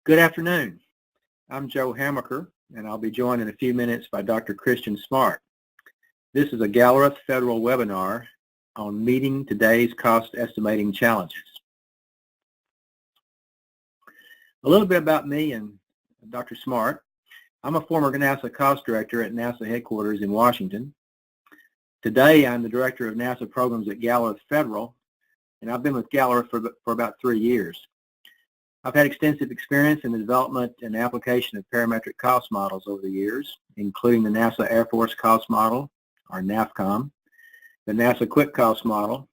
Good afternoon. I'm Joe Hamaker, and I'll be joined in a few minutes by Dr. Christian Smart. This is a Gallup Federal webinar on meeting today's cost estimating challenges. A little bit about me and Dr. Smart. I'm a former NASA cost director at NASA headquarters in Washington. Today, I'm the director of NASA programs at Gallup Federal, and I've been with Gallup for about 3 years. I've had extensive experience in the development and application of parametric cost models over the years, including the NASA Air Force Cost Model, or NAFCOM, the NASA Quick Cost Model,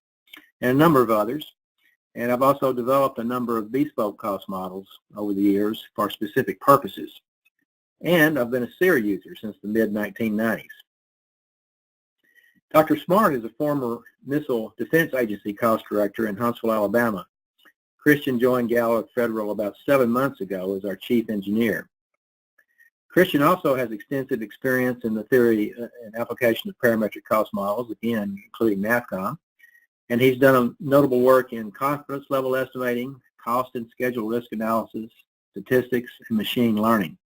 and a number of others. And I've also developed a number of bespoke cost models over the years for specific purposes. And I've been a SEER user since the mid-1990s. Dr. Smart is a former Missile Defense Agency cost director in Huntsville, Alabama. Christian joined Gallup Federal about 7 months ago as our chief engineer. Christian also has extensive experience in the theory and application of parametric cost models, again, including NAFCOM, and he's done notable work in confidence level estimating, cost and schedule risk analysis, statistics, and machine learning.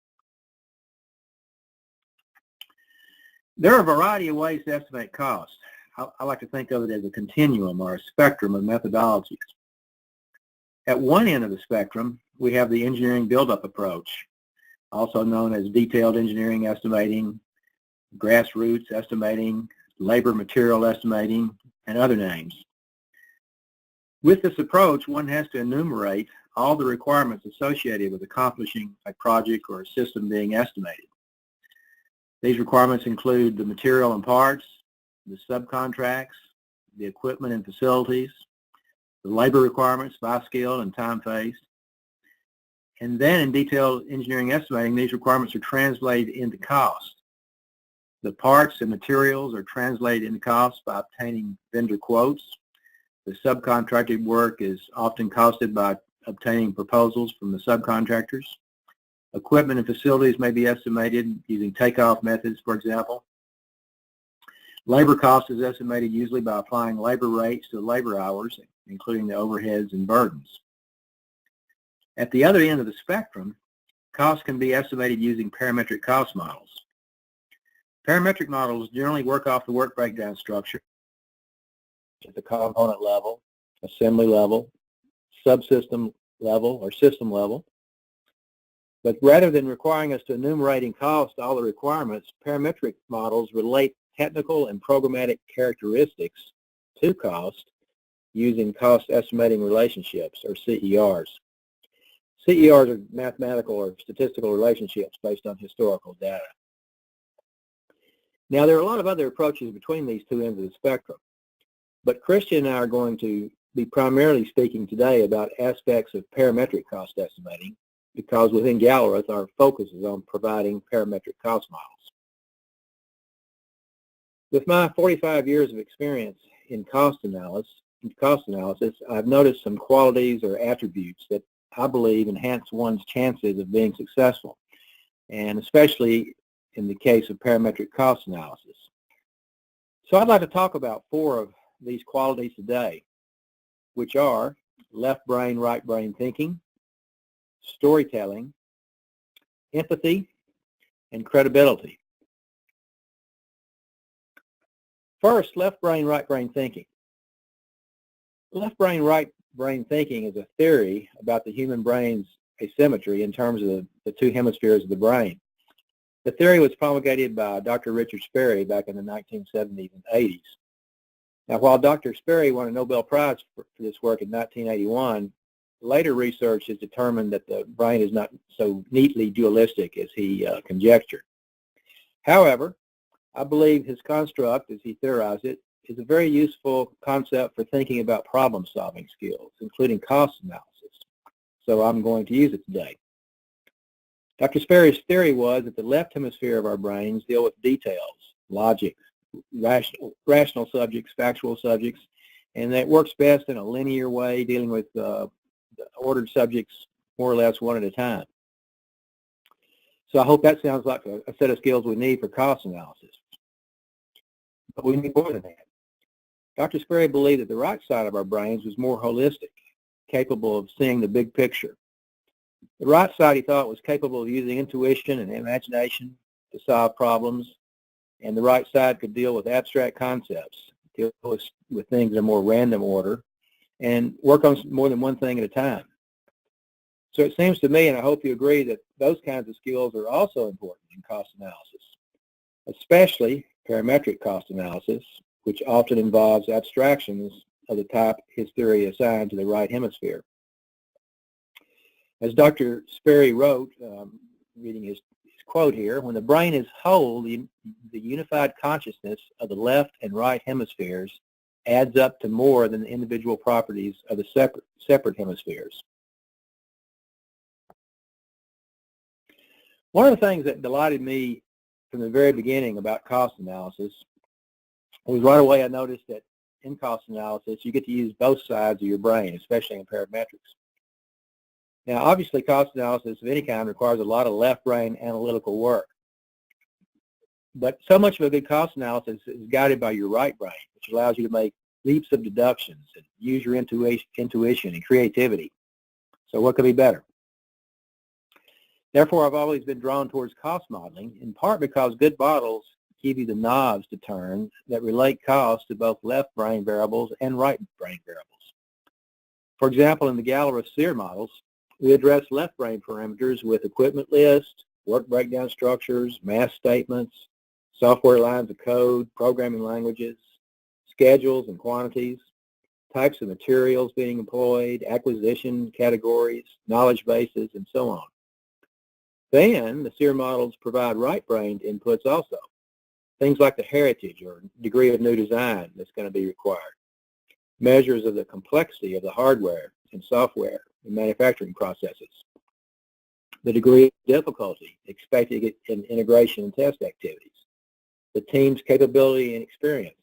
There are a variety of ways to estimate cost. I like to think of it as a continuum or a spectrum of methodologies. At one end of the spectrum, we have the engineering build-up approach, also known as detailed engineering estimating, grassroots estimating, labor material estimating, and other names. With this approach, one has to enumerate all the requirements associated with accomplishing a project or a system being estimated. These requirements include the material and parts, the subcontracts, the equipment and facilities, the labor requirements by skill and time phase. And then in detailed engineering estimating, these requirements are translated into cost. The parts and materials are translated into cost by obtaining vendor quotes. The subcontracted work is often costed by obtaining proposals from the subcontractors. Equipment and facilities may be estimated using takeoff methods, for example. Labor cost is estimated usually by applying labor rates to labor hours, including the overheads and burdens. At the other end of the spectrum, cost can be estimated using parametric cost models. Parametric models generally work off the work breakdown structure at the component level, assembly level, subsystem level, or system level. But rather than requiring us to enumerate in cost all the requirements, parametric models relate technical and programmatic characteristics to cost using cost estimating relationships, or CERs. CERs are mathematical or statistical relationships based on historical data. Now, there are a lot of other approaches between these two ends of the spectrum, but Christian and I are going to be primarily speaking today about aspects of parametric cost estimating, because within Gallup, our focus is on providing parametric cost models. With my 45 years of experience in cost analysis, I've noticed some qualities or attributes that I believe enhance one's chances of being successful, and especially in the case of parametric cost analysis. So I'd like to talk about 4 of these qualities today, which are left brain, right brain thinking, storytelling, empathy, and credibility. First, left brain, right brain thinking. Left brain, right brain thinking is a theory about the human brain's asymmetry in terms of the 2 hemispheres of the brain. The theory was promulgated by Dr. Richard Sperry back in the 1970s and 80s. Now, while Dr. Sperry won a Nobel Prize for this work in 1981, later research has determined that the brain is not so neatly dualistic as he conjectured. However, I believe his construct, as he theorized it, is a very useful concept for thinking about problem-solving skills, including cost analysis. So I'm going to use it today. Dr. Sperry's theory was that the left hemisphere of our brains deal with details, logic, rational subjects, factual subjects, and that works best in a linear way, dealing with ordered subjects more or less one at a time. So I hope that sounds like a set of skills we need for cost analysis. But we need more than that. Dr. Sperry believed that the right side of our brains was more holistic, capable of seeing the big picture. The right side he thought was capable of using intuition and imagination to solve problems, and the right side could deal with abstract concepts, deal with things in a more random order, and work on more than one thing at a time. So it seems to me, and I hope you agree, that those kinds of skills are also important in cost analysis, especially parametric cost analysis, which often involves abstractions of the type his theory assigned to the right hemisphere. As Dr. Sperry wrote, reading his quote here, when the brain is whole, the unified consciousness of the left and right hemispheres adds up to more than the individual properties of the separate hemispheres. One of the things that delighted me from the very beginning about cost analysis was right away I noticed that in cost analysis you get to use both sides of your brain, especially in parametrics. Now, obviously, cost analysis of any kind requires a lot of left brain analytical work. But so much of a good cost analysis is guided by your right brain, which allows you to make leaps of deductions and use your intuition and creativity. So what could be better? Therefore, I've always been drawn towards cost modeling, in part because good models give you the knobs to turn that relate cost to both left brain variables and right brain variables. For example, in the Gallerus SEER models, we address left brain parameters with equipment lists, work breakdown structures, mass statements, software lines of code, programming languages, schedules and quantities, types of materials being employed, acquisition categories, knowledge bases, and so on. Then the SEER models provide right-brained inputs also, things like the heritage or degree of new design that's going to be required, measures of the complexity of the hardware and software and manufacturing processes, the degree of difficulty expected in integration and test activities, the team's capability and experience,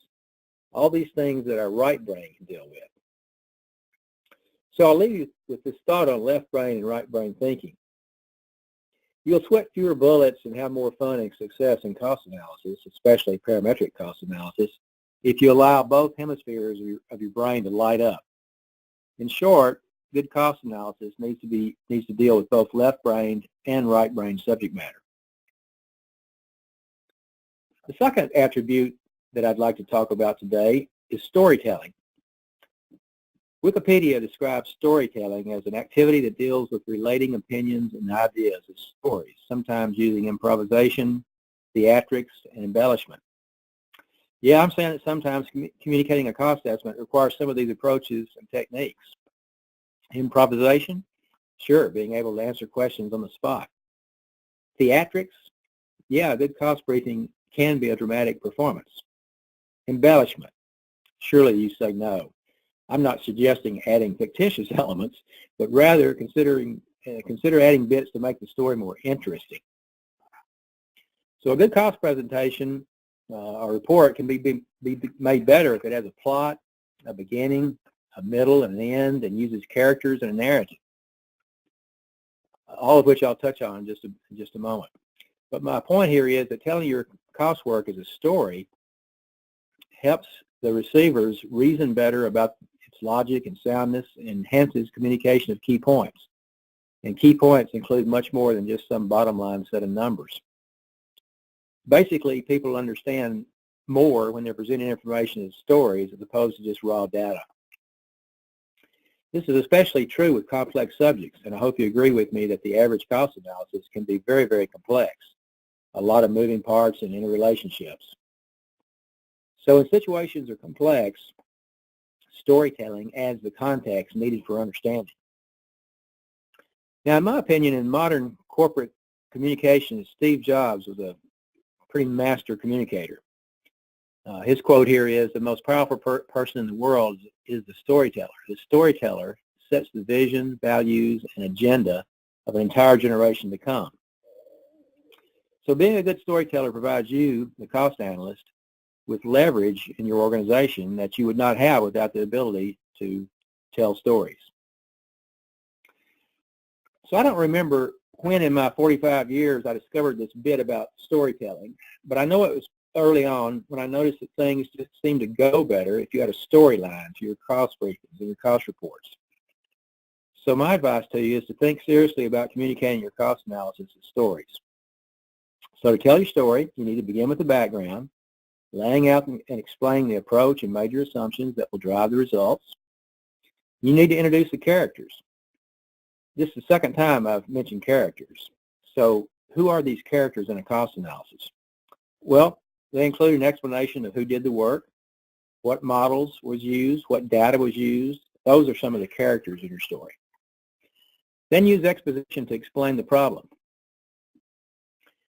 all these things that our right brain can deal with. So I'll leave you with this thought on left brain and right brain thinking. You'll sweat fewer bullets and have more fun and success in cost analysis, especially parametric cost analysis, if you allow both hemispheres of your brain to light up. In short, good cost analysis needs to deal with both left-brained and right-brained subject matter. The second attribute that I'd like to talk about today is storytelling. Wikipedia describes storytelling as an activity that deals with relating opinions and ideas as stories, sometimes using improvisation, theatrics, and embellishment. Yeah, I'm saying that sometimes communicating a cost estimate requires some of these approaches and techniques. Improvisation? Sure, being able to answer questions on the spot. Theatrics? Yeah, a good cost briefing can be a dramatic performance. Embellishment? Surely you say no. I'm not suggesting adding fictitious elements, but rather consider adding bits to make the story more interesting. So a good cost presentation or report can be made better if it has a plot, a beginning, a middle, and an end, and uses characters and a narrative, all of which I'll touch on in just a moment. But my point here is that telling your cost work as a story helps the receivers reason better about its logic and soundness, and enhances communication of key points. And key points include much more than just some bottom line set of numbers. Basically, people understand more when they're presenting information as stories as opposed to just raw data. This is especially true with complex subjects, and I hope you agree with me that the average cost analysis can be very, very complex, a lot of moving parts and interrelationships. So when situations are complex, storytelling adds the context needed for understanding. Now, in my opinion, in modern corporate communications, Steve Jobs was a pretty master communicator. His quote here is, "The most powerful person in the world is the storyteller. The storyteller sets the vision, values, and agenda of an entire generation to come." So being a good storyteller provides you, the cost analyst, with leverage in your organization that you would not have without the ability to tell stories. So I don't remember when in my 45 years I discovered this bit about storytelling, but I know it was early on when I noticed that things just seemed to go better if you had a storyline to your cost briefings and your cost reports. So my advice to you is to think seriously about communicating your cost analysis as stories. So to tell your story, you need to begin with the background, laying out and explaining the approach and major assumptions that will drive the results. You need to introduce the characters. This is the second time I've mentioned characters. So who are these characters in a cost analysis? Well, they include an explanation of who did the work, what models was used, what data was used. Those are some of the characters in your story. Then use exposition to explain the problem.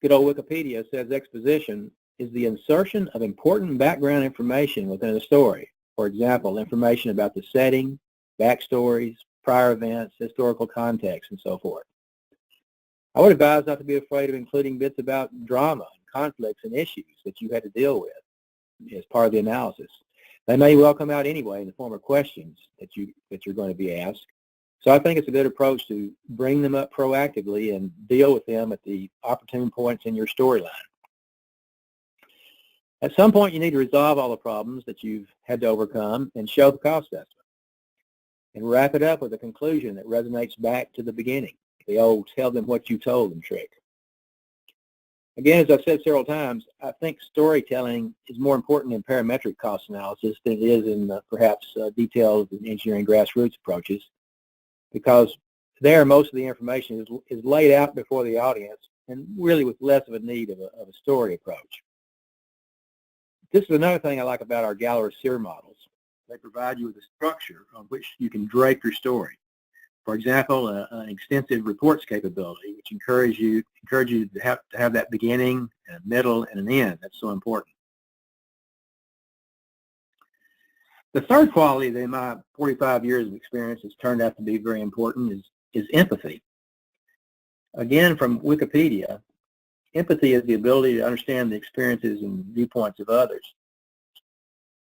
Good old Wikipedia says exposition is the insertion of important background information within a story. For example, information about the setting, backstories, prior events, historical context, and so forth. I would advise not to be afraid of including bits about drama, conflicts, and issues that you had to deal with as part of the analysis. They may well come out anyway in the form of questions that you're going to be asked. So I think it's a good approach to bring them up proactively and deal with them at the opportune points in your storyline. At some point, you need to resolve all the problems that you've had to overcome and show the cost estimate. And wrap it up with a conclusion that resonates back to the beginning, the old tell them what you told them trick. Again, as I've said several times, I think storytelling is more important in parametric cost analysis than it is in perhaps detailed engineering grassroots approaches, because there most of the information is laid out before the audience and really with less of a need of a story approach. This is another thing I like about our Gallery SEER models. They provide you with a structure on which you can drape your story. For example, an extensive reports capability, which encourages you to have that beginning, a middle, and an end. That's so important. The third quality that in my 45 years of experience has turned out to be very important is empathy. Again, from Wikipedia, empathy is the ability to understand the experiences and viewpoints of others.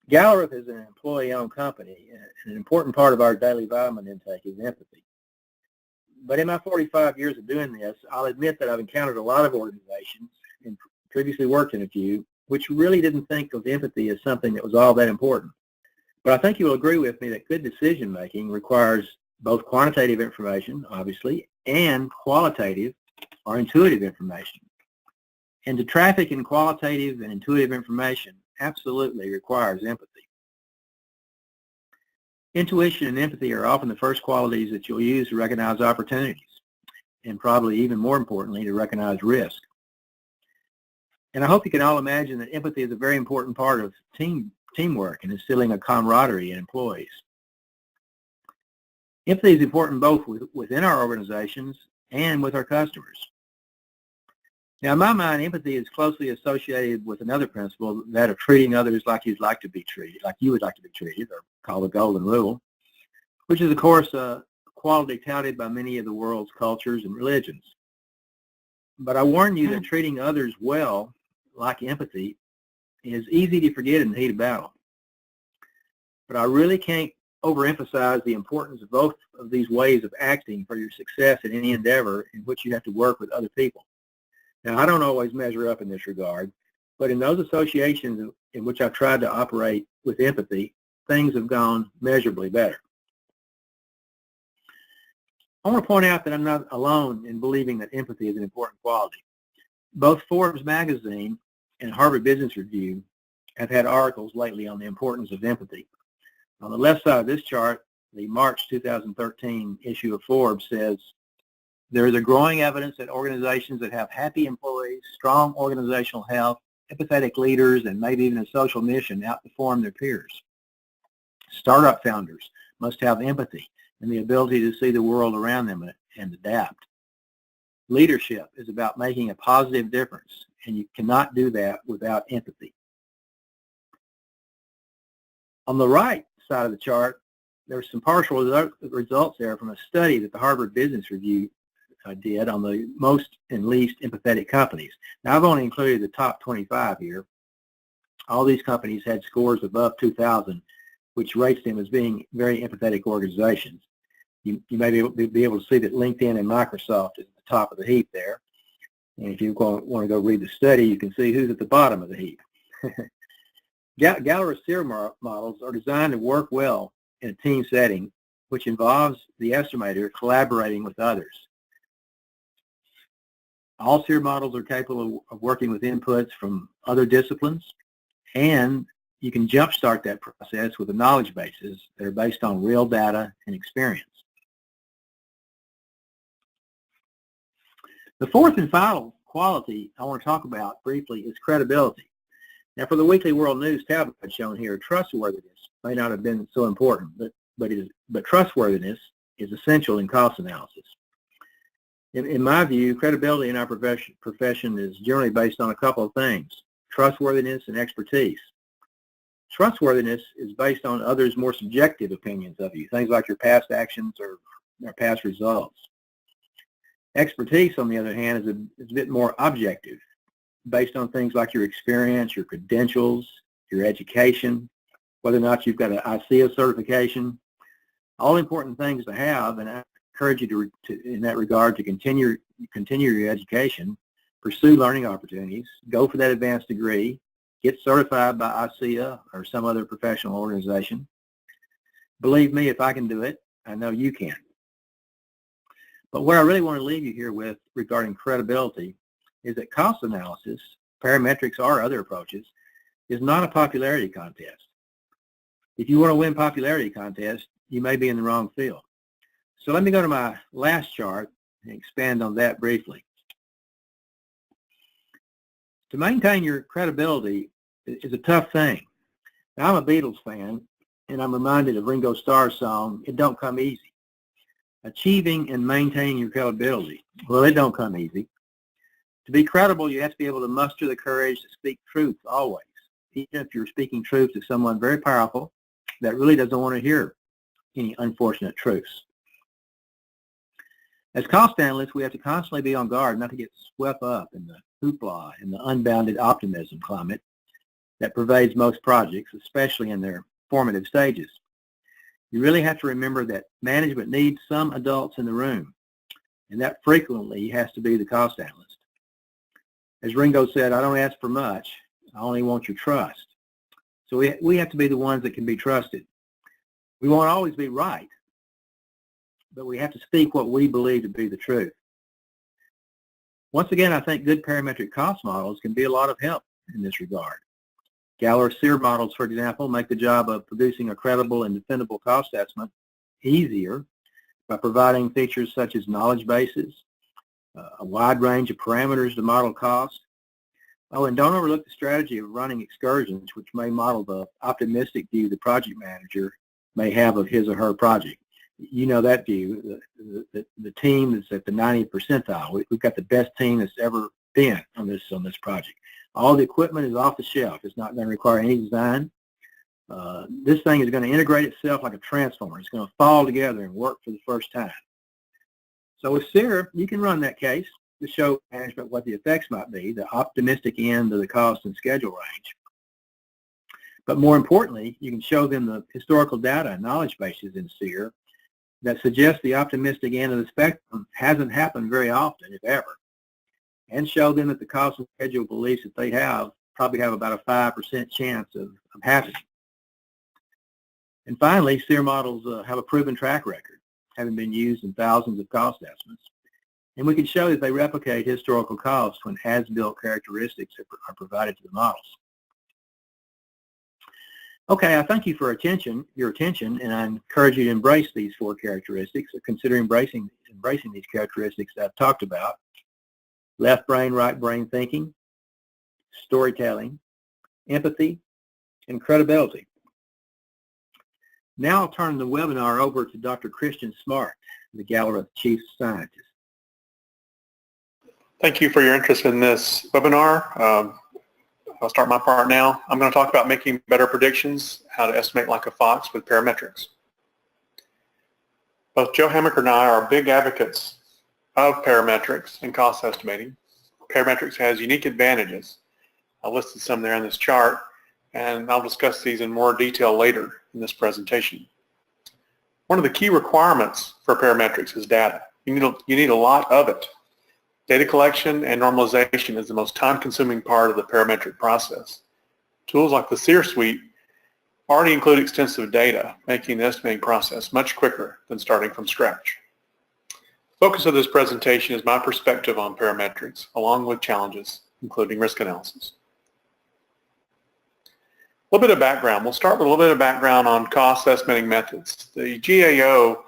Gallery is an employee-owned company, and an important part of our daily vitamin intake is empathy. But in my 45 years of doing this, I'll admit that I've encountered a lot of organizations, and previously worked in a few, which really didn't think of empathy as something that was all that important. But I think you will agree with me that good decision-making requires both quantitative information, obviously, and qualitative or intuitive information. And to traffic in qualitative and intuitive information absolutely requires empathy. Intuition and empathy are often the first qualities that you'll use to recognize opportunities, and probably even more importantly, to recognize risk. And I hope you can all imagine that empathy is a very important part of teamwork and instilling a camaraderie in employees. Empathy is important both within our organizations and with our customers. Now, in my mind, empathy is closely associated with another principle, that of treating others like you'd like to be treated, like you would like to be treated, or called the golden rule, which is, of course, a quality touted by many of the world's cultures and religions. But I warn you that treating others well, like empathy, is easy to forget in the heat of battle. But I really can't overemphasize the importance of both of these ways of acting for your success in any endeavor in which you have to work with other people. Now, I don't always measure up in this regard, but in those associations in which I've tried to operate with empathy, things have gone measurably better. I want to point out that I'm not alone in believing that empathy is an important quality. Both Forbes magazine and Harvard Business Review have had articles lately on the importance of empathy. On the left side of this chart, the March 2013 issue of Forbes says, there is a growing evidence that organizations that have happy employees, strong organizational health, empathetic leaders, and maybe even a social mission outperform their peers. Startup founders must have empathy and the ability to see the world around them and adapt. Leadership is about making a positive difference, and you cannot do that without empathy. On the right side of the chart, there's some partial results there from a study that the Harvard Business Review did on the most and least empathetic companies. Now, I've only included the top 25 here. All these companies had scores above 2,000, which rates them as being very empathetic organizations. You may be able to see that LinkedIn and Microsoft is at the top of the heap there. And if you want to go read the study, you can see who's at the bottom of the heap. Gallery SEER models are designed to work well in a team setting which involves the estimator collaborating with others. All SEER models are capable of working with inputs from other disciplines, and you can jumpstart that process with the knowledge bases that are based on real data and experience. The fourth and final quality I want to talk about briefly is credibility. Now, for the Weekly World News tablet shown here, trustworthiness may not have been so important, but trustworthiness is essential in cost analysis. In my view, credibility in our profession is generally based on a couple of things: trustworthiness and expertise. Trustworthiness is based on others' more subjective opinions of you, things like your past actions or your past results. Expertise, on the other hand, is a bit more objective, based on things like your experience, your credentials, your education, whether or not you've got an ICEA certification. All important things to have, and I encourage you to in that regard, to continue your education, pursue learning opportunities, go for that advanced degree, get certified by ICEA or some other professional organization. Believe me, if I can do it, I know you can. But what I really want to leave you here with regarding credibility is that cost analysis, parametrics or other approaches, is not a popularity contest. If you want to win popularity contests, you may be in the wrong field. So let me go to my last chart and expand on that briefly. To maintain your credibility is a tough thing. Now, I'm a Beatles fan, and I'm reminded of Ringo Starr's song, "It Don't Come Easy." Achieving and maintaining your credibility, well, it don't come easy. To be credible, you have to be able to muster the courage to speak truth always, even if you're speaking truth to someone very powerful that really doesn't want to hear any unfortunate truths. As cost analysts, we have to constantly be on guard not to get swept up in the hoopla and the unbounded optimism climate that pervades most projects, especially in their formative stages. You really have to remember that management needs some adults in the room, and that frequently has to be the cost analyst. As Ringo said, "I don't ask for much, I only want your trust." So we have to be the ones that can be trusted. We won't always be right, but we have to speak what we believe to be the truth. Once again, I think good parametric cost models can be a lot of help in this regard. Galler SEER models, for example, make the job of producing a credible and defendable cost estimate easier by providing features such as knowledge bases, a wide range of parameters to model cost. Oh, and don't overlook the strategy of running excursions, which may model the optimistic view the project manager may have of his or her project. You know that view, the team that's at the 90th percentile. We've got the best team that's ever been on this project. All the equipment is off the shelf. It's not going to require any design. This thing is going to integrate itself like a transformer. It's going to fall together and work for the first time. So with SEER, you can run that case to show management what the effects might be, the optimistic end of the cost and schedule range. But more importantly, you can show them the historical data and knowledge bases in SEER that suggest the optimistic end of the spectrum hasn't happened very often, if ever, and show them that the cost and schedule beliefs that they have probably have about a 5% chance of happening. And finally, SEER models have a proven track record, having been used in thousands of cost estimates. And we can show that they replicate historical costs when as-built characteristics are provided to the models. Okay, I thank you for your attention, and I encourage you to embrace these four characteristics, or consider embracing these characteristics that I've talked about: left brain, right brain thinking, storytelling, empathy, and credibility. Now I'll turn the webinar over to Dr. Christian Smart, the Galler Chief Scientist. Thank you for your interest in this webinar. I'll start my part now. I'm going to talk about making better predictions, how to estimate like a fox with parametrics. Both Joe Hammaker and I are big advocates of parametrics and cost estimating. Parametrics has unique advantages. I listed some there in this chart, and I'll discuss these in more detail later in this presentation. One of the key requirements for parametrics is data. You need a lot of it. Data collection and normalization is the most time-consuming part of the parametric process. Tools like the SEER suite already include extensive data, making the estimating process much quicker than starting from scratch. The focus of this presentation is my perspective on parametrics, along with challenges, including risk analysis. A little bit of background. We'll start with a little bit of background on cost estimating methods. The GAO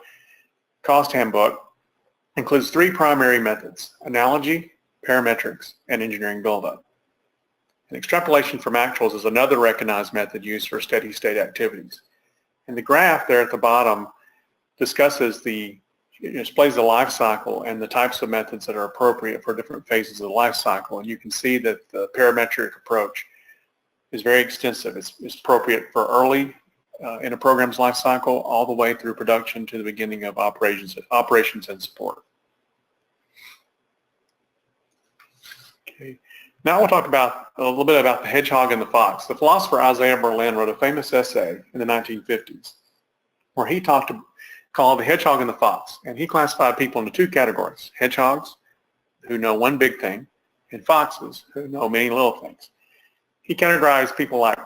Cost Handbook includes 3 primary methods: analogy, parametrics, and engineering buildup. And extrapolation from actuals is another recognized method used for steady state activities. And the graph there at the bottom discusses displays the life cycle and the types of methods that are appropriate for different phases of the life cycle. And you can see that the parametric approach is very extensive. It's appropriate for early in a program's life cycle all the way through production to the beginning of operations and support. Okay. Now we'll talk about a little bit about the hedgehog and the fox. The philosopher Isaiah Berlin wrote a famous essay in the 1950s where he called the hedgehog and the fox, and he classified people into 2 categories: hedgehogs, who know one big thing, and foxes, who know many little things. He categorized people like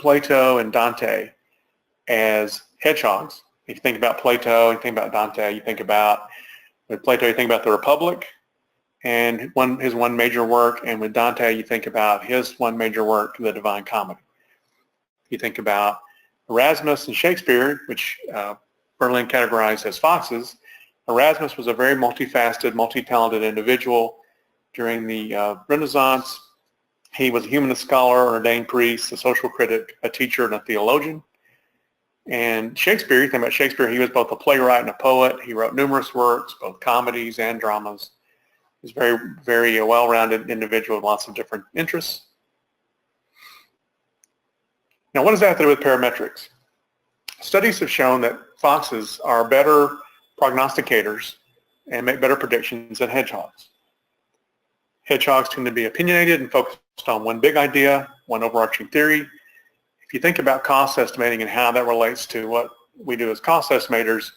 Plato and Dante as hedgehogs. If you think about Plato, you think about Dante, you think about, with Plato you think about the Republic and his one major work, and with Dante you think about his one major work, the Divine Comedy. You think about Erasmus and Shakespeare, which Berlin categorized as foxes. Erasmus was a very multifaceted, multi-talented individual during the Renaissance. He was a humanist scholar, an ordained priest, a social critic, a teacher, and a theologian. And Shakespeare, you think about Shakespeare, he was both a playwright and a poet. He wrote numerous works, both comedies and dramas. He's a very, very well-rounded individual with lots of different interests. Now, what does that have to do with parametrics? Studies have shown that foxes are better prognosticators and make better predictions than hedgehogs. Hedgehogs tend to be opinionated and focused on one big idea, one overarching theory. If you think about cost estimating and how that relates to what we do as cost estimators,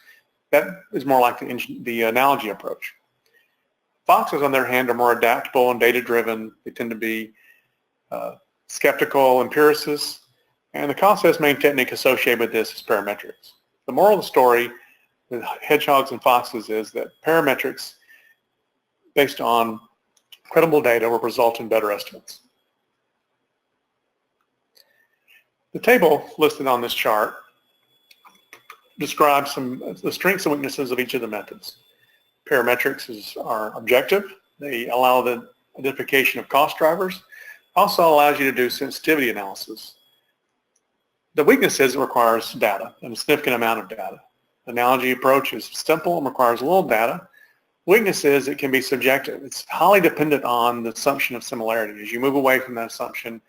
that is more like the analogy approach. Foxes, on their hand, are more adaptable and data-driven. They tend to be skeptical empiricists, and the cost estimating technique associated with this is parametrics. The moral of the story with hedgehogs and foxes is that parametrics, based on credible data, will result in better estimates. The table listed on this chart describes the strengths and weaknesses of each of the methods. Parametrics are objective. They allow the identification of cost drivers. Also allows you to do sensitivity analysis. The weakness is it requires data, and a significant amount of data. The analogy approach is simple and requires little data. Weakness is it can be subjective. It's highly dependent on the assumption of similarity. As you move away from that assumption,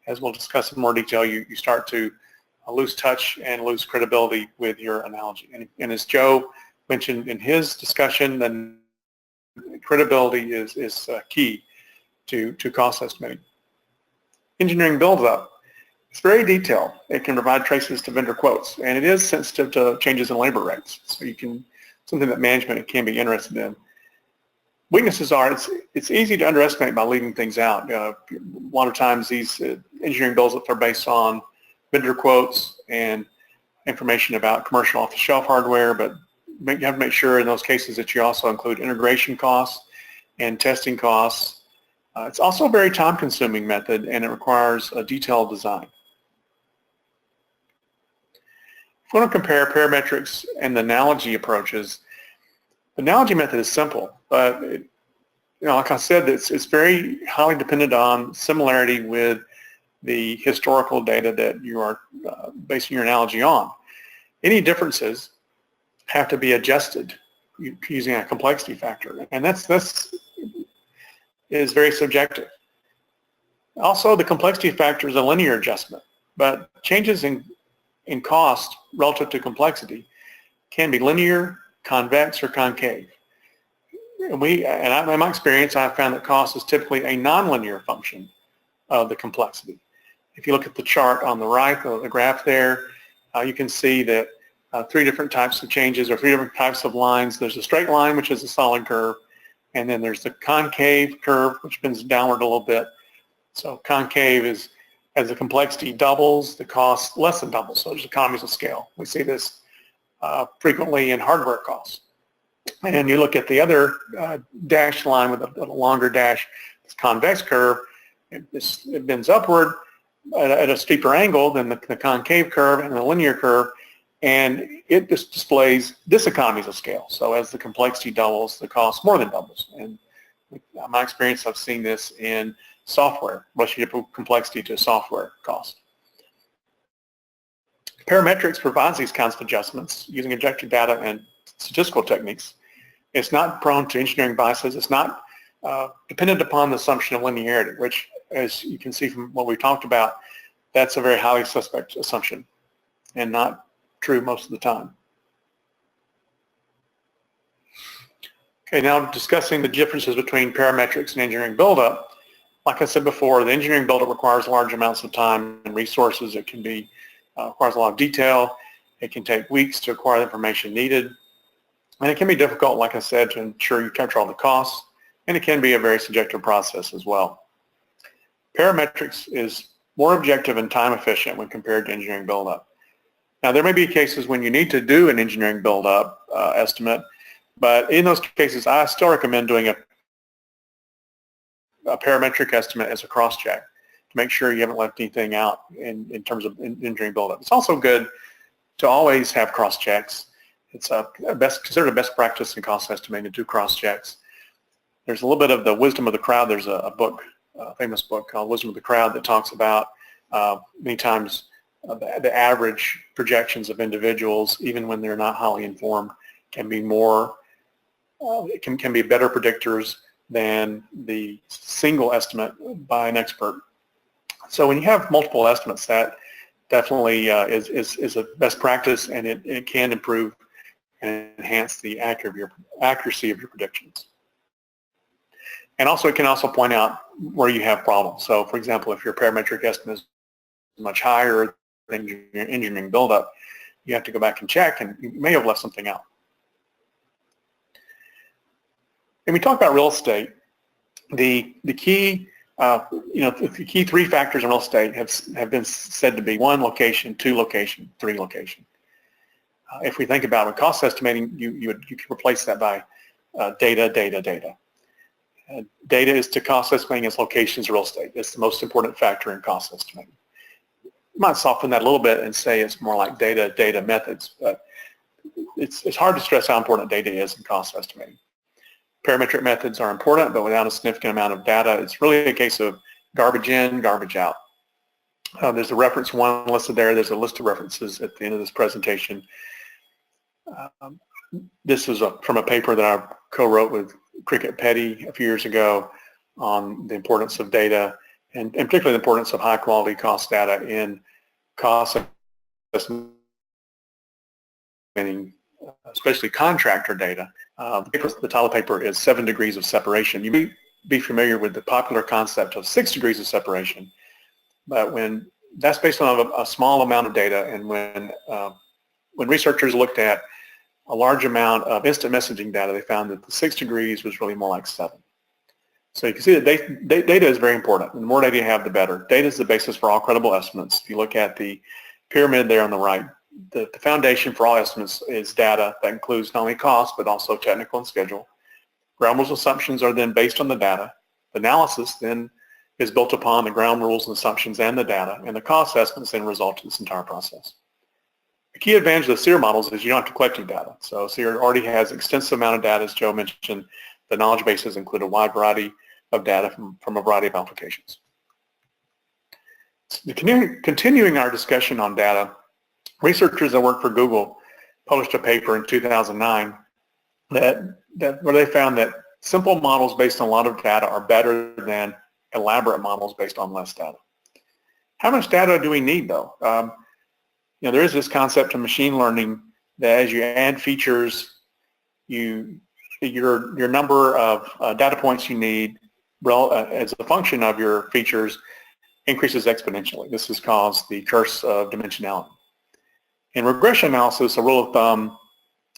as we'll discuss in more detail, you start to lose touch and lose credibility with your analogy. And as Joe mentioned in his discussion, then credibility is key to cost estimating. Engineering build-up. It's very detailed. It can provide traces to vendor quotes, and it is sensitive to changes in labor rates. So something that management can be interested in. Weaknesses are it's easy to underestimate by leaving things out. A lot of times these engineering build-ups are based on vendor quotes and information about commercial off-the-shelf hardware, but you have to make sure in those cases that you also include integration costs and testing costs. It's also a very time-consuming method, and it requires a detailed design. If you want to compare parametrics and the analogy approaches, the analogy method is simple, but like I said, it's very highly dependent on similarity with the historical data that you are basing your analogy on. Any differences have to be adjusted using a complexity factor, and that's is very subjective. Also, the complexity factor is a linear adjustment, but changes in cost relative to complexity can be linear, convex, or concave. In my experience, I've found that cost is typically a nonlinear function of the complexity. If you look at the chart on the right, the graph there, you can see that 3 different types of changes or 3 different types of lines. There's a straight line, which is a solid curve, and then there's the concave curve, which bends downward a little bit. So concave is As the complexity doubles, the cost less than doubles, so there's economies of scale. We see this frequently in hardware costs. And you look at the other dashed line with a longer dash, this convex curve, it bends upward at a steeper angle than the concave curve and the linear curve, and it just displays diseconomies of scale. So as the complexity doubles, the cost more than doubles. And in my experience, I've seen this in software, relationship of complexity to software cost. Parametrics provides these kinds of adjustments using objective data and statistical techniques. It's not prone to engineering biases. It's not dependent upon the assumption of linearity, which, as you can see from what we talked about, that's a very highly suspect assumption and not true most of the time. Okay, now discussing the differences between parametrics and engineering buildup. Like I said before, the engineering buildup requires large amounts of time and resources. It can be requires a lot of detail. It can take weeks to acquire the information needed. And it can be difficult, like I said, to ensure you capture all the costs. And it can be a very subjective process as well. Parametrics is more objective and time efficient when compared to engineering buildup. Now, there may be cases when you need to do an engineering buildup estimate, but in those cases, I still recommend doing a parametric estimate as a cross-check to make sure you haven't left anything out in terms of engineering buildup. It's also good to always have cross-checks. It's considered a best practice in cost estimating to do cross-checks. There's a little bit of the wisdom of the crowd. There's a book, a famous book called Wisdom of the Crowd that talks about many times the average projections of individuals, even when they're not highly informed, can be more, can be better predictors than the single estimate by an expert. So when you have multiple estimates, that definitely is a best practice, and it can improve and enhance the accuracy of your predictions. And also, it can also point out where you have problems. So, for example, if your parametric estimate is much higher than your engineering buildup, you have to go back and check, and you may have left something out. When we talk about real estate, the key, the key three factors in real estate have been said to be 1, location, 2, location, 3, location. If we think about cost estimating, you can replace that by data. Data is to cost estimating as locations of real estate. It's the most important factor in cost estimating. You might soften that a little bit and say it's more like data methods, but it's hard to stress how important data is in cost estimating. Parametric methods are important, but without a significant amount of data, it's really a case of garbage in, garbage out. There's a reference one listed there. There's a list of references at the end of this presentation. This is from a paper that I co-wrote with Cricket Petty a few years ago on the importance of data, and particularly the importance of high-quality cost data in cost estimating, especially contractor data. The title of the paper is 7 Degrees of Separation. You may be familiar with the popular concept of 6 degrees of separation, but when that's based on a small amount of data, and when researchers looked at a large amount of instant messaging data, they found that the 6 degrees was really more like 7. So you can see that data is very important. And the more data you have, the better. Data is the basis for all credible estimates. If you look at the pyramid there on the right, the foundation for all estimates is data. That includes not only cost, but also technical and schedule. Ground rules assumptions are then based on the data. The analysis then is built upon the ground rules and assumptions and the data, and the cost estimates then result in this entire process. The key advantage of the SEER models is you don't have to collect any data. So SEER already has an extensive amount of data, as Joe mentioned. The knowledge bases include a wide variety of data from a variety of applications. Continuing our discussion on data, researchers that work for Google published a paper in 2009 where they found that simple models based on a lot of data are better than elaborate models based on less data. How much data do we need, though? There is this concept of machine learning that as you add features, your number of data points you need as a function of your features increases exponentially. This has caused the curse of dimensionality. In regression analysis, a rule of thumb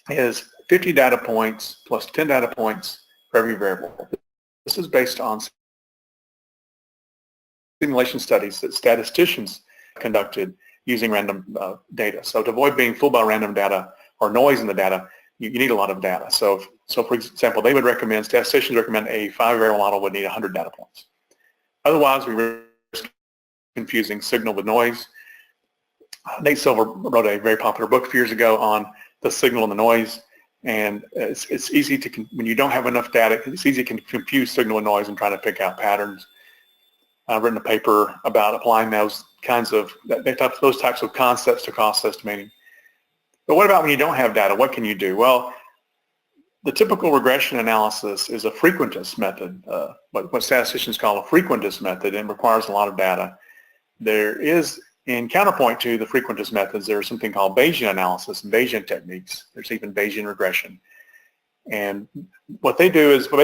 is 50 data points plus 10 data points for every variable. This is based on simulation studies that statisticians conducted using random data. So to avoid being fooled by random data or noise in the data, you need a lot of data. So for example, they would recommend, statisticians recommend a 5-variable model would need 100 data points. Otherwise, we risk confusing signal with noise. Nate Silver wrote a very popular book a few years ago on the signal and the noise, and it's easy to, when you don't have enough data, it's easy to confuse signal and noise and try to pick out patterns. I've written a paper about applying those types of concepts to cost estimating. But what about when you don't have data? What can you do? Well, the typical regression analysis is a frequentist method, what statisticians call a frequentist method, and requires a lot of data. There is, in counterpoint to the frequentist methods, there's something called Bayesian analysis and Bayesian techniques. There's even Bayesian regression. And what they do is, what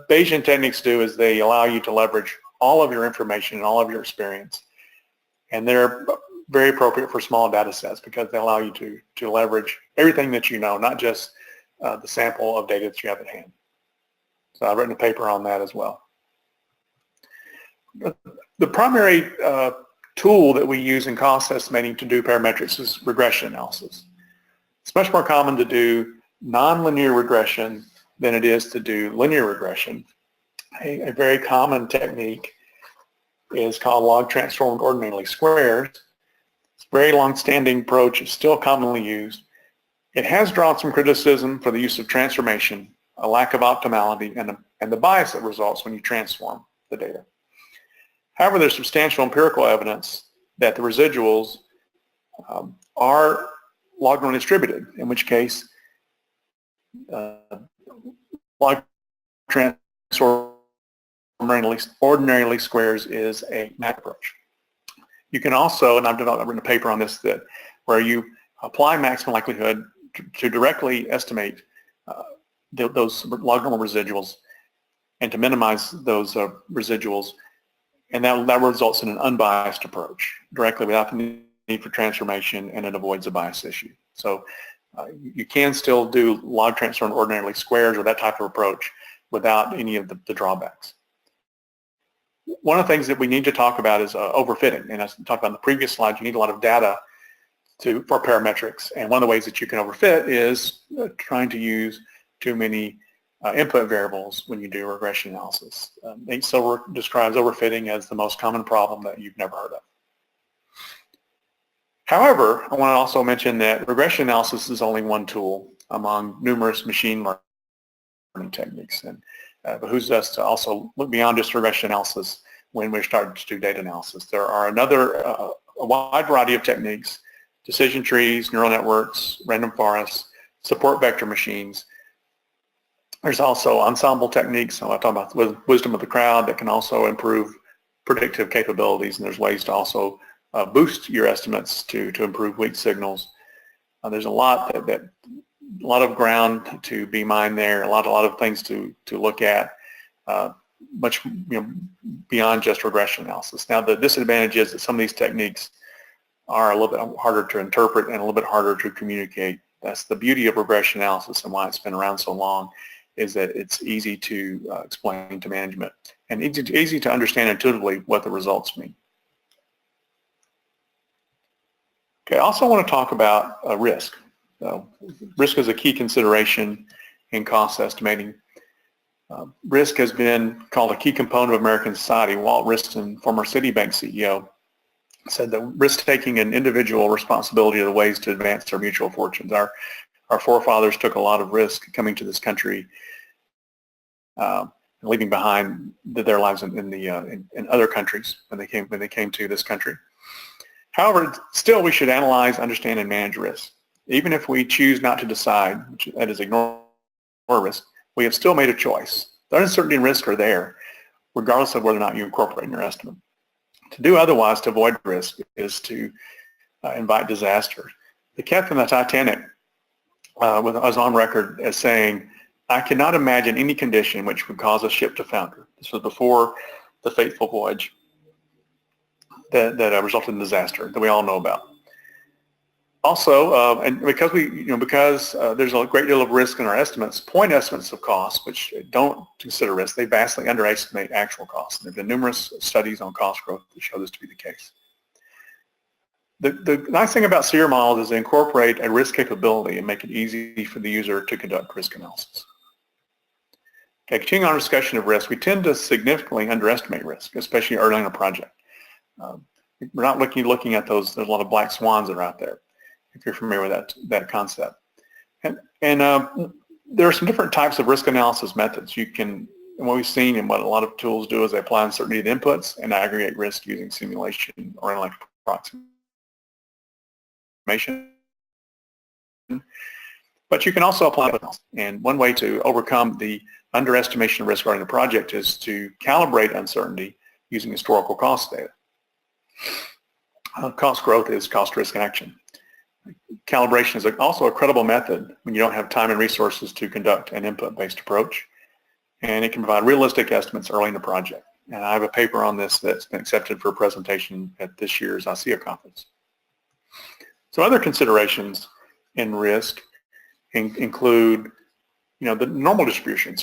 Bayesian techniques do is they allow you to leverage all of your information and all of your experience. And they're very appropriate for small data sets because they allow you to leverage everything that you know, not just the sample of data that you have at hand. So I've written a paper on that as well. The primary tool that we use in cost estimating to do parametrics is regression analysis. It's much more common to do nonlinear regression than it is to do linear regression. A very common technique is called log transformed ordinary squares. It's a very long-standing approach. It's still commonly used. It has drawn some criticism for the use of transformation, a lack of optimality, and the bias that results when you transform the data. However, there's substantial empirical evidence that the residuals are log-norm distributed, in which case log transformed ordinary squares is a match approach. You can also, and I've written a paper on this, where you apply maximum likelihood to directly estimate those log-normal residuals and to minimize those residuals, and that results in an unbiased approach directly without the need for transformation, and it avoids a bias issue. So you can still do log transformed ordinary squares or that type of approach without any of the drawbacks. One of the things that we need to talk about is overfitting, and as I talked about in the previous slide, you need a lot of data for parametrics, and one of the ways that you can overfit is trying to use too many input variables when you do regression analysis. Nate Silver describes overfitting as the most common problem that you've never heard of. However, I want to also mention that regression analysis is only one tool among numerous machine learning techniques, and it behooves us to also look beyond just regression analysis when we're starting to do data analysis. There are a wide variety of techniques: decision trees, neural networks, random forests, support vector machines. There's also ensemble techniques, I talk about wisdom of the crowd, that can also improve predictive capabilities, and there's ways to also boost your estimates to improve weak signals. There's a lot of ground to be mined there, a lot of things to look at, much beyond just regression analysis. Now, the disadvantage is that some of these techniques are a little bit harder to interpret and a little bit harder to communicate. That's the beauty of regression analysis and why it's been around so long, is that it's easy to explain to management and easy to understand intuitively what the results mean. Okay, I also want to talk about risk. Risk is a key consideration in cost estimating. Risk has been called a key component of American society. Walt Wriston, former Citibank CEO, said that risk-taking and individual responsibility are the ways to advance their mutual fortunes. Our forefathers took a lot of risk coming to this country, leaving behind their lives in other countries when they came to this country. However, still we should analyze, understand, and manage risk. Even if we choose not to decide, that is ignore risk, we have still made a choice. The uncertainty and risk are there, regardless of whether or not you incorporate in your estimate. To do otherwise, to avoid risk, is to invite disaster. The captain of the Titanic was on record as saying, "I cannot imagine any condition which would cause a ship to founder." This was before the fateful voyage that resulted in disaster that we all know about. Also, and because there's a great deal of risk in our estimates, point estimates of costs, which don't consider risk, they vastly underestimate actual costs. There have been numerous studies on cost growth that show this to be the case. The nice thing about SEER models is they incorporate a risk capability and make it easy for the user to conduct risk analysis. Okay, continuing our discussion of risk, we tend to significantly underestimate risk, especially early in a project. We're not looking at those. There's a lot of black swans that are out there, if you're familiar with that concept. And there are some different types of risk analysis methods. And what we've seen and what a lot of tools do is they apply uncertainty to inputs and aggregate risk using simulation or intellectual approximation. But you can also apply it. And one way to overcome the underestimation of risk regarding the project is to calibrate uncertainty using historical cost data. Cost growth is cost risk in action. Calibration is also a credible method when you don't have time and resources to conduct an input-based approach, and it can provide realistic estimates early in the project. And I have a paper on this that's been accepted for a presentation at this year's SEER conference. So other considerations in risk include, the normal distribution.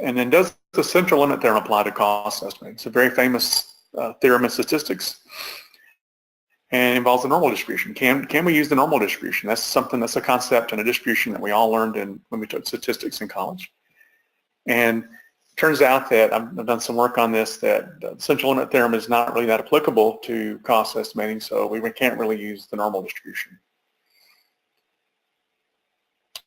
And then does the central limit theorem apply to cost estimating? It's a very famous theorem in statistics, and involves the normal distribution. Can we use the normal distribution? That's a concept and a distribution that we all learned when we took statistics in college. And it turns out that I've done some work on this, that the central limit theorem is not really that applicable to cost estimating, so we can't really use the normal distribution.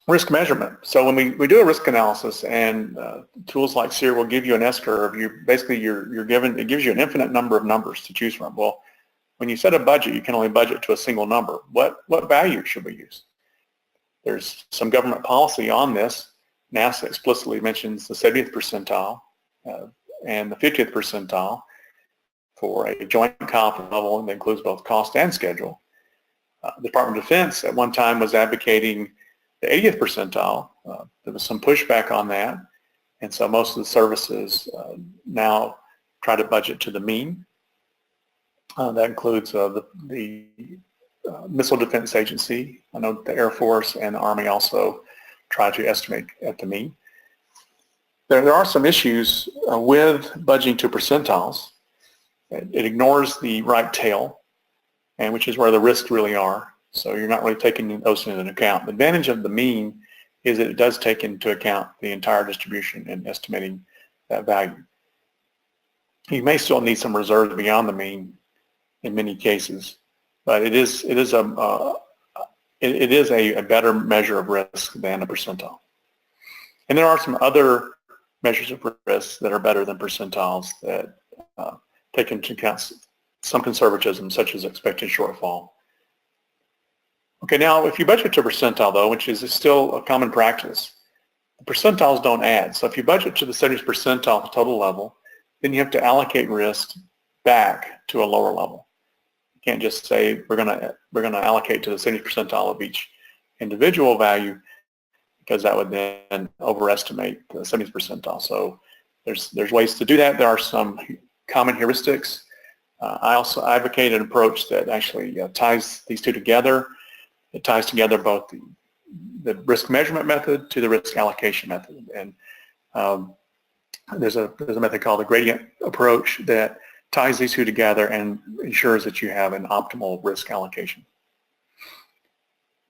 Risk measurement. So when we do a risk analysis, and tools like SEER will give you an S-curve, it gives you an infinite number of numbers to choose from. Well, when you set a budget, you can only budget to a single number. What value should we use? There's some government policy on this. NASA explicitly mentions the 70th percentile and the 50th percentile for a joint comp level, and that includes both cost and schedule. The Department of Defense at one time was advocating the 80th percentile. There was some pushback on that, and so most of the services now try to budget to the mean. That includes the Missile Defense Agency. I know the Air Force and the Army also try to estimate at the mean. There are some issues with budgeting to percentiles. It ignores the right tail, and which is where the risks really are. So you're not really taking those into account. The advantage of the mean is that it does take into account the entire distribution in estimating that value. You may still need some reserves beyond the mean in many cases, but it is a better measure of risk than a percentile. And there are some other measures of risk that are better than percentiles that take into account some conservatism, such as expected shortfall. Okay, now if you budget to percentile, though, which is still a common practice, the percentiles don't add. So if you budget to the 70th percentile total level, then you have to allocate risk back to a lower level. You can't just say we're going to allocate to the 70th percentile of each individual value, because that would then overestimate the 70th percentile. So there's ways to do that. There are some common heuristics. I also advocate an approach that actually ties these two together. It ties together both the risk measurement method to the risk allocation method. And there's a method called the gradient approach that ties these two together and ensures that you have an optimal risk allocation.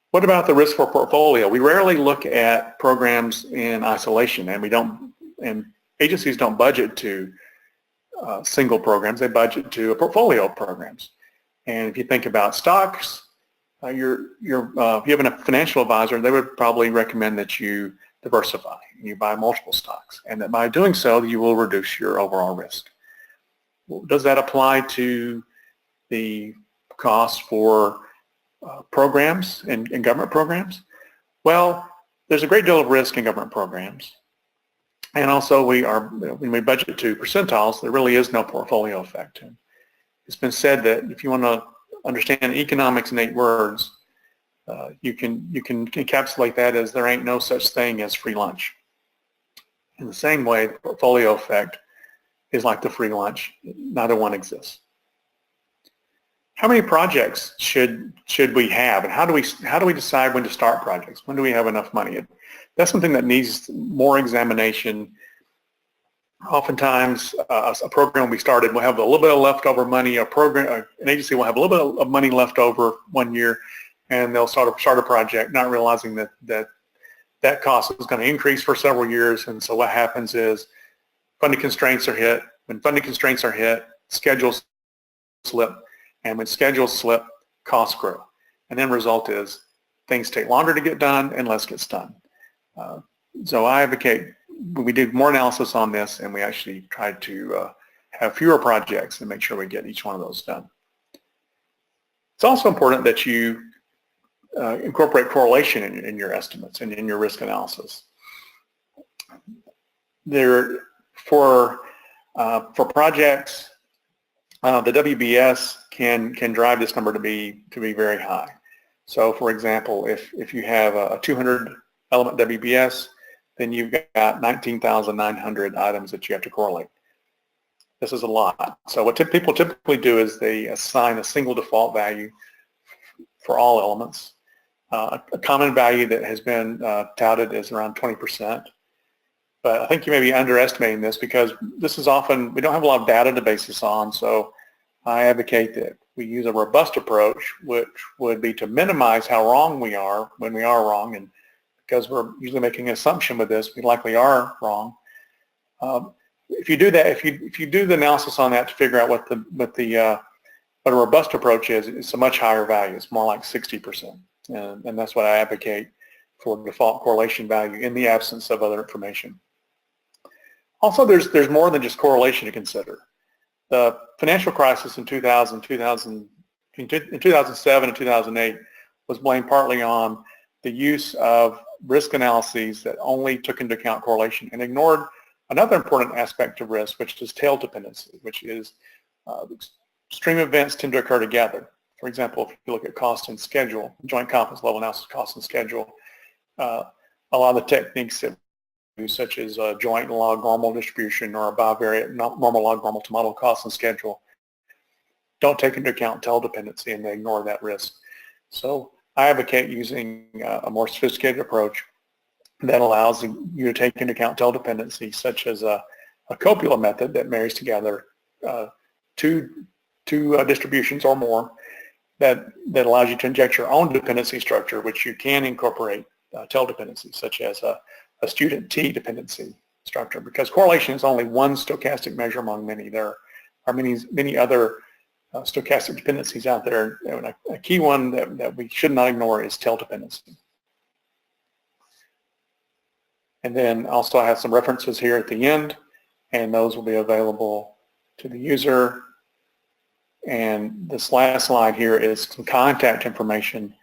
What about the risk for portfolio? We rarely look at programs in isolation, and agencies don't budget to single programs. They budget to a portfolio of programs. And if you think about stocks, if you have a financial advisor, they would probably recommend that you diversify. You buy multiple stocks, and that by doing so, you will reduce your overall risk. Well, does that apply to the cost for programs and government programs? Well, there's a great deal of risk in government programs. And also when we budget to percentiles, there really is no portfolio effect. And it's been said that if you want to understand economics in 8 words, you can encapsulate that as there ain't no such thing as free lunch. In the same way, the portfolio effect is like the free lunch. Neither one exists. how many projects should we have, and how do we decide when to start projects? When do we have enough money? That's something that needs more examination. Oftentimes, a program will be started, we'll have a little bit of leftover money. An agency will have a little bit of money left over one year, and they'll start a project, not realizing that cost is going to increase for several years. And so what happens is funding constraints are hit. When funding constraints are hit, schedules slip, and when schedules slip, costs grow. And then the result is things take longer to get done and less gets done. So I advocate we do more analysis on this, and we actually try to have fewer projects and make sure we get each one of those done. It's also important that you incorporate correlation in your estimates and in your risk analysis. For projects, the WBS can drive this number to be very high. So, for example, if you have a 200 element WBS, then you've got 19,900 items that you have to correlate. This is a lot. So what people typically do is they assign a single default value for all elements. A common value that has been touted is around 20%. But I think you may be underestimating this, because this is often, we don't have a lot of data to base this on. So I advocate that we use a robust approach, which would be to minimize how wrong we are when we are wrong. And because we're usually making an assumption with this, we likely are wrong. If you do that, if you do the analysis on that to figure out what a robust approach is, it's a much higher value. It's more like 60%, and that's what I advocate for default correlation value in the absence of other information. Also, there's more than just correlation to consider. The financial crisis in 2007 and 2008 was blamed partly on the use of risk analyses that only took into account correlation and ignored another important aspect of risk, which is tail dependency, which is extreme events tend to occur together. For example, if you look at cost and schedule, joint confidence level analysis, cost and schedule, a lot of the techniques that we use, such as joint log normal distribution or a bivariate normal log normal to model cost and schedule, don't take into account tail dependency, and they ignore that risk. So I advocate using a more sophisticated approach that allows you to take into account tail dependency, such as a copula method that marries together two distributions or more, that allows you to inject your own dependency structure, which you can incorporate tail dependency, such as a student T dependency structure, because correlation is only one stochastic measure among many. There are many other stochastic dependencies out there, and a key one that we should not ignore is tail dependency. And then also I have some references here at the end, and those will be available to the user. And this last slide here is some contact information,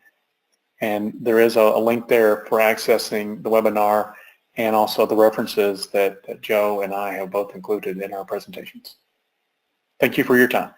and there is a link there for accessing the webinar and also the references that Joe and I have both included in our presentations. Thank you for your time.